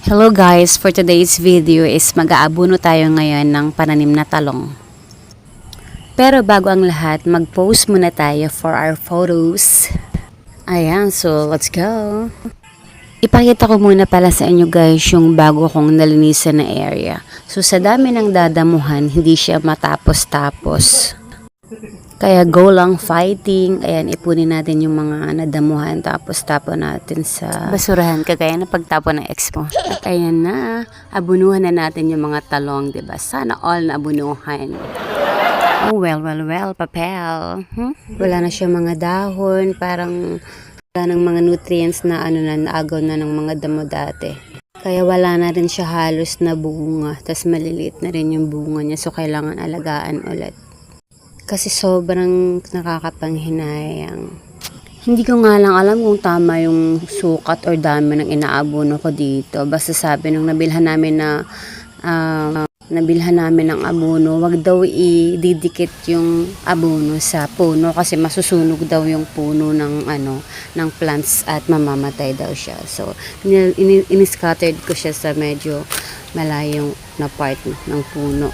Hello guys, for today's video is mag-aabuno tayo ngayon ng pananim na talong. Pero bago ang lahat, mag-post muna tayo for our photos. Ayan, so let's go. Ipakita ko muna pala sa inyo guys yung bago kong nalinisan na area. So sa dami ng dadamuhan, hindi siya matapos-tapos. Kaya go lang fighting. Ayan, ipunin natin yung mga nadamuhan tapos tapon natin sa basurahan kagaya na pagtapon ng expo. At ayan na, abunuhan na natin yung mga talong, diba? Sana all na abunuhan. Oh, well, papel. Wala na siya mga dahon, parang wala ng mga nutrients na naagaw na ng mga damo dati. Kaya wala na rin siya halos na bunga, tas maliliit na rin yung bunga niya, so kailangan alagaan ulit. Kasi sobrang nakakapanghinayang. Hindi ko nga lang alam kung tama yung sukat or dami ng inaabono ko dito. Basta sabi nung nabilhan namin ng abono, wag daw ididikit yung abono sa puno kasi masusunog daw yung puno ng ng plants at mamamatay daw siya. So in-scattered ko siya sa medyo malayong na part ng puno.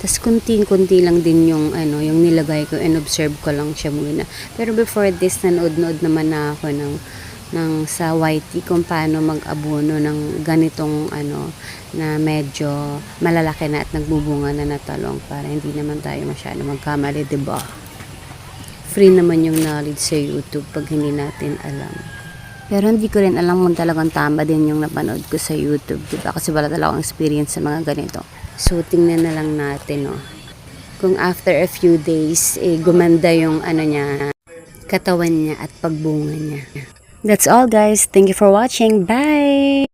Tapos kunti-kunti lang din yung yung nilagay ko, and observe ko lang siya muna. Pero before this, nanood-nood naman na ako ng sa YT kung paano mag-abono ng ganitong na medyo malalaki na at nagbubunga na talong para hindi naman tayo masyado magkamali, diba? Free naman yung knowledge sa YouTube pag hindi natin alam. Pero hindi ko rin alam kung talagang tama din yung napanood ko sa YouTube, diba? Kasi wala talagang experience sa mga ganito. So, tingnan na lang natin, kung after a few days, gumanda yung niya, katawan niya at pagbunga niya. That's all guys. Thank you for watching. Bye!